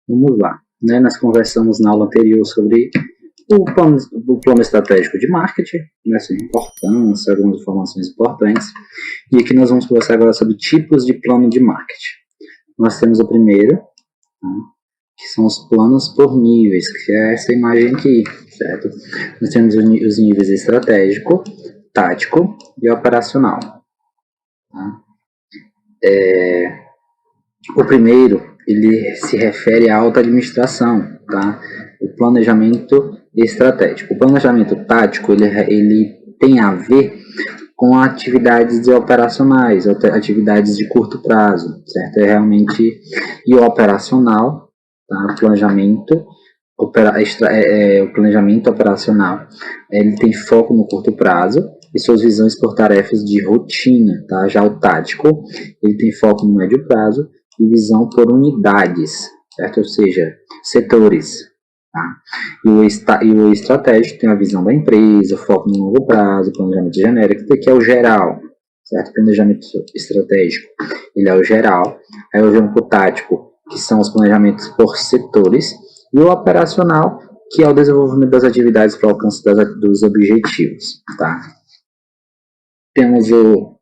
Vamos lá, né? Nós conversamos na aula anterior sobre o plano estratégico de marketing, né, sua importância, algumas informações importantes. E aqui nós vamos conversar agora sobre tipos de plano de marketing. Nós temos o primeiro, tá, que são os planos por níveis, que é essa imagem aqui, certo? Nós temos os níveis estratégico, tático e operacional. Tá? O primeiro, ele se refere à alta administração, tá? O planejamento estratégico. O planejamento tático, ele tem a ver com atividades operacionais, atividades de curto prazo, certo? É realmente, e o operacional, tá? O planejamento operacional, ele tem foco no curto prazo e suas visões por tarefas de rotina, tá? Já o tático, ele tem foco no médio prazo e visão por unidades, certo? Ou seja, setores. Tá? E o estratégico tem a visão da empresa, foco no longo prazo, planejamento genérico, que é o geral, certo? Planejamento estratégico, ele é o geral. Aí eu venho para o tático, que são os planejamentos por setores, e o operacional, que é o desenvolvimento das atividades para o alcance dos objetivos, tá? Temos o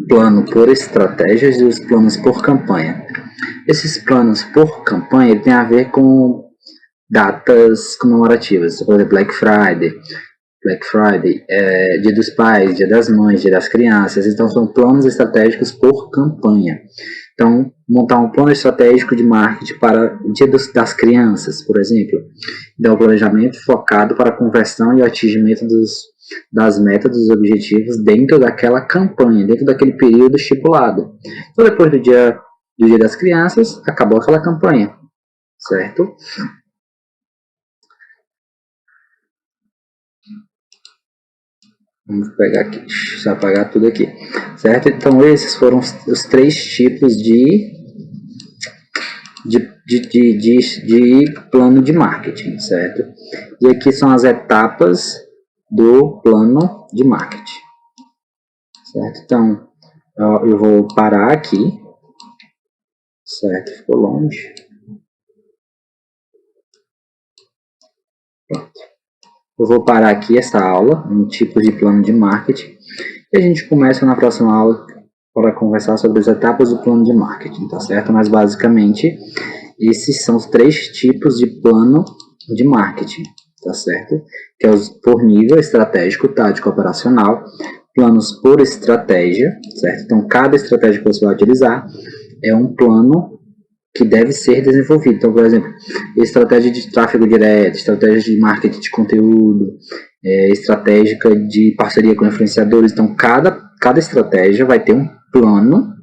plano por estratégias e os planos por campanha. Esses planos por campanha têm a ver com datas comemorativas, por exemplo, Black Friday, Dia dos Pais, Dia das Mães, Dia das Crianças. Então são planos estratégicos por campanha. Então, montar um plano estratégico de marketing para o Dia das Crianças, por exemplo, dá um planejamento focado para a conversão e o atingimento das metas, dos objetivos dentro daquela campanha, dentro daquele período estipulado. Então, depois do Dia das Crianças, acabou aquela campanha, certo? Vamos pegar aqui, deixa eu apagar tudo aqui, certo? Então, esses foram os três tipos de plano de marketing, certo? E aqui são as etapas do plano de marketing, certo? Então, eu vou parar aqui, certo? Ficou longe. Pronto. Eu vou parar aqui essa aula, um tipo de plano de marketing, e a gente começa na próxima aula para conversar sobre as etapas do plano de marketing, tá certo? Mas basicamente, esses são os três tipos de plano de marketing, tá certo? Que é os por nível estratégico, tático, operacional, planos por estratégia, certo? Então, cada estratégia que você vai utilizar é um plano que deve ser desenvolvido. Então, por exemplo, estratégia de tráfego direto, estratégia de marketing de conteúdo, estratégica de parceria com influenciadores. Então, cada estratégia vai ter um plano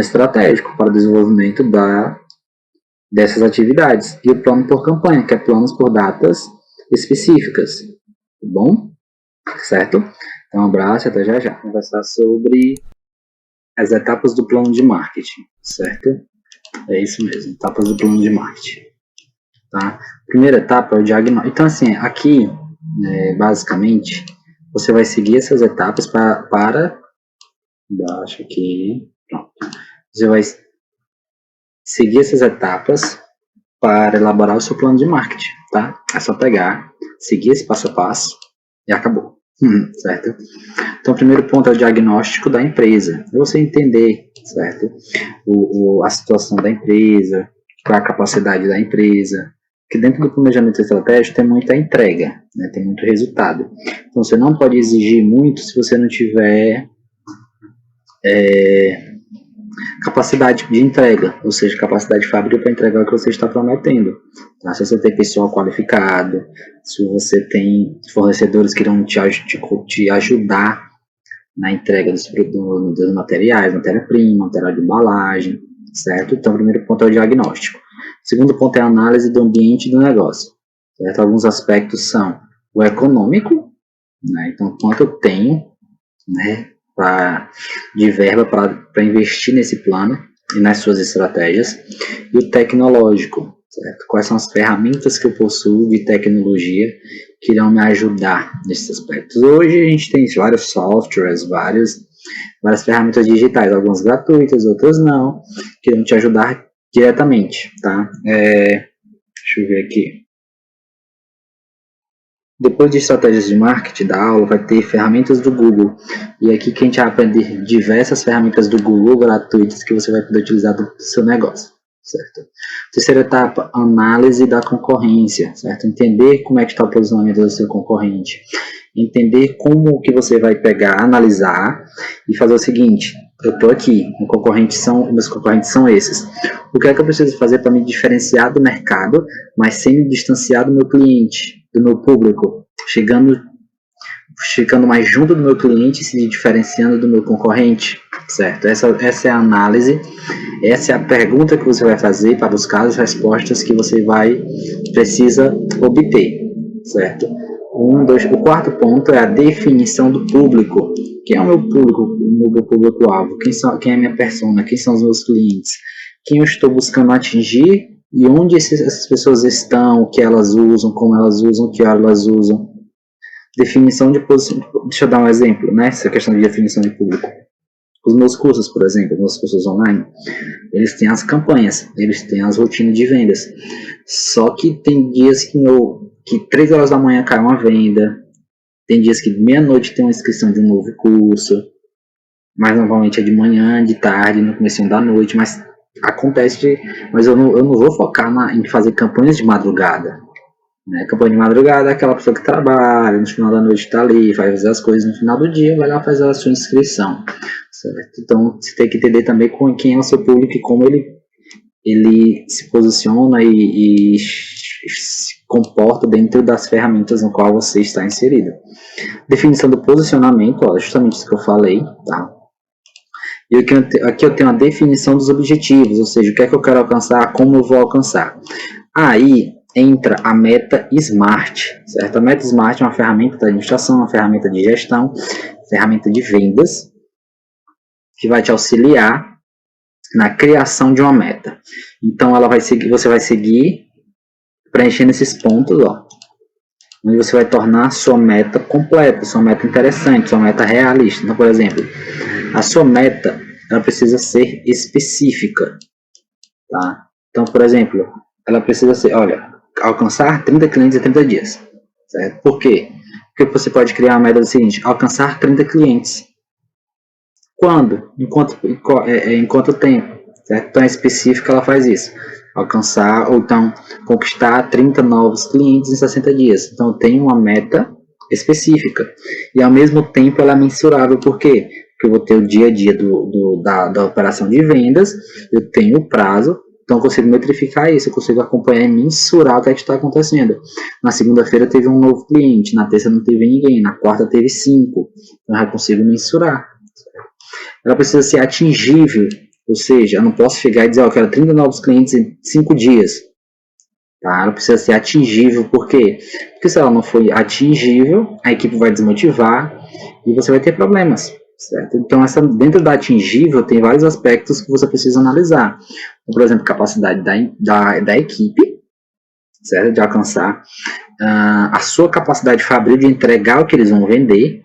estratégico para o desenvolvimento dessas atividades. E o plano por campanha, que é planos por datas específicas. Tá bom? Certo? Então, um abraço e até já já. Vamos conversar sobre as etapas do plano de marketing, certo? É isso mesmo, etapas do plano de marketing. Tá? Primeira etapa é o diagnóstico. Então, assim, aqui, basicamente, você vai seguir essas etapas para baixo aqui, pronto. Você vai seguir essas etapas para elaborar o seu plano de marketing, tá? É só pegar, seguir esse passo a passo e acabou, certo? Então, o primeiro ponto é o diagnóstico da empresa. É você entender, certo? A situação da empresa, qual é a capacidade da empresa. Porque dentro do planejamento estratégico tem muita entrega, né? Tem muito resultado. Então, você não pode exigir muito se você não tiver capacidade de entrega, ou seja, capacidade de fábrica para entregar o que você está prometendo. Tá? Se você tem pessoal qualificado, se você tem fornecedores que irão te ajudar na entrega dos materiais, matéria-prima, material de embalagem, certo? Então, o primeiro ponto é o diagnóstico. O segundo ponto é a análise do ambiente do negócio, certo? Alguns aspectos são o econômico, né? Então, quanto eu tenho, né, de verba para investir nesse plano e nas suas estratégias, e o tecnológico, certo? Quais são as ferramentas que eu possuo de tecnologia que irão me ajudar nesses aspectos. Hoje a gente tem vários softwares, várias ferramentas digitais, algumas gratuitas, outras não, que irão te ajudar diretamente, tá? Deixa eu ver aqui. Depois de estratégias de marketing da aula, vai ter ferramentas do Google. E aqui que a gente vai aprender diversas ferramentas do Google gratuitas que você vai poder utilizar do seu negócio, certo? Terceira etapa, análise da concorrência, certo? Entender como é que está o posicionamento do seu concorrente. Entender como que você vai pegar, analisar e fazer o seguinte: eu estou aqui, meus concorrentes são esses. O que é que eu preciso fazer para me diferenciar do mercado, mas sem me distanciar do meu cliente, do meu público, chegando mais junto do meu cliente, se diferenciando do meu concorrente, certo? Essa é a análise, essa é a pergunta que você vai fazer para buscar as respostas que você precisa obter, certo? O quarto ponto é a definição do público. Quem é o meu público, o meu público-alvo? Quem é a minha persona? Quem são os meus clientes? Quem eu estou buscando atingir e onde essas pessoas estão, o que elas usam, como elas usam, o que elas usam. Definição de posição. Deixa eu dar um exemplo, né? Essa questão de definição de público. Os meus cursos, por exemplo, meus cursos online, eles têm as campanhas, eles têm as rotinas de vendas. Só que tem dias que 3 horas da manhã cai uma venda, tem dias que meia-noite tem uma inscrição de um novo curso, mas normalmente é de manhã, de tarde, no começo da noite, mas acontece, mas eu não vou focar em fazer campanhas de madrugada. Né? Campanha de madrugada é aquela pessoa que trabalha, no final da noite está ali, vai fazer as coisas no final do dia, vai lá fazer a sua inscrição. Certo? Então você tem que entender também quem é o seu público e como ele se posiciona e se comporta dentro das ferramentas no qual você está inserido. Definição do posicionamento, ó, justamente isso que eu falei, tá? E aqui eu tenho a definição dos objetivos, ou seja, o que é que eu quero alcançar, como eu vou alcançar. Aí entra a meta SMART, certo? A meta SMART é uma ferramenta de administração, uma ferramenta de gestão, ferramenta de vendas, que vai te auxiliar na criação de uma meta. Então você vai seguir preenchendo esses pontos, ó, onde você vai tornar a sua meta completa, sua meta interessante, sua meta realista. Então, por exemplo, a sua meta ela precisa ser específica, tá? Então, por exemplo, ela precisa ser, olha, alcançar 30 clientes em 30 dias, certo? Por quê? Porque você pode criar uma meta do seguinte: alcançar 30 clientes. Quando? Em quanto tempo? Certo? Então, é específica, ela faz isso. Alcançar, ou então, conquistar 30 novos clientes em 60 dias. Então, eu tenho uma meta específica. E, ao mesmo tempo, ela é mensurável. Por quê? Porque eu vou ter o dia a dia da operação de vendas, eu tenho o prazo, então eu consigo metrificar isso, eu consigo acompanhar e mensurar o que está acontecendo. Na segunda-feira teve um novo cliente, na terça não teve ninguém, na quarta teve 5. Então, eu já consigo mensurar. Ela precisa ser atingível, ou seja, eu não posso chegar e dizer, eu quero 30 novos clientes em 5 dias. Tá? Ela precisa ser atingível, por quê? Porque se ela não for atingível, a equipe vai desmotivar e você vai ter problemas. Certo? Então, dentro da atingível, tem vários aspectos que você precisa analisar. Então, por exemplo, capacidade da equipe, certo? De alcançar a sua capacidade fabril de entregar o que eles vão vender.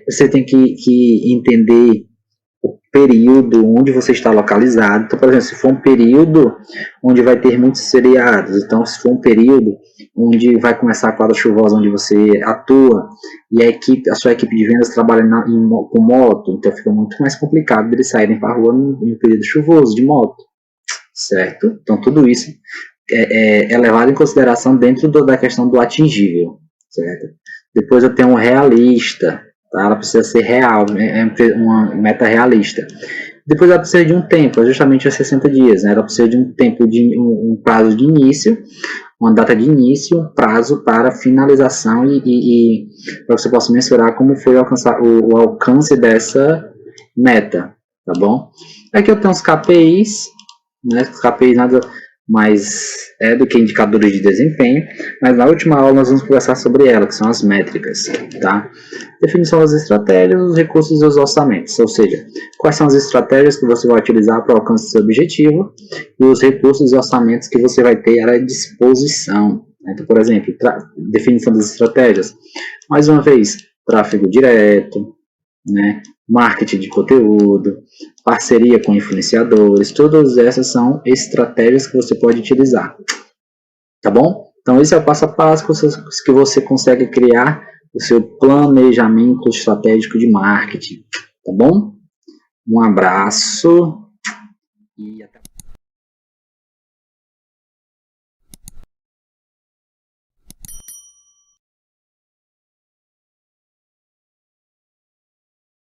Você tem que entender o período onde você está localizado. Então, por exemplo, se for um período onde vai ter muitos feriados, então se for um período onde vai começar a quadra chuvosa onde você atua e a sua equipe de vendas trabalha com moto, então fica muito mais complicado eles saírem para a rua em um período chuvoso de moto, certo? Então tudo isso é levado em consideração dentro da questão do atingível, certo? Depois eu tenho um realista, tá? Ela precisa ser real, é uma meta realista. Depois ela precisa de um tempo, justamente os 60 dias, né? Ela precisa de um tempo, um prazo de início, uma data de início, um prazo para finalização e para que você possa mensurar como foi o alcance dessa meta, tá bom? Aqui eu tenho os KPIs, né? Os KPIs nada mais do que indicadores de desempenho, mas na última aula nós vamos conversar sobre ela, que são as métricas, tá? Definição das estratégias, os recursos e os orçamentos, ou seja, quais são as estratégias que você vai utilizar para o alcance do seu objetivo e os recursos e orçamentos que você vai ter à disposição. Então, por exemplo, definição das estratégias, mais uma vez, tráfego direto, né? marketing de conteúdo, parceria com influenciadores, todas essas são estratégias que você pode utilizar, tá bom? Então esse é o passo a passo que você consegue criar o seu planejamento estratégico de marketing, tá bom? Um abraço e até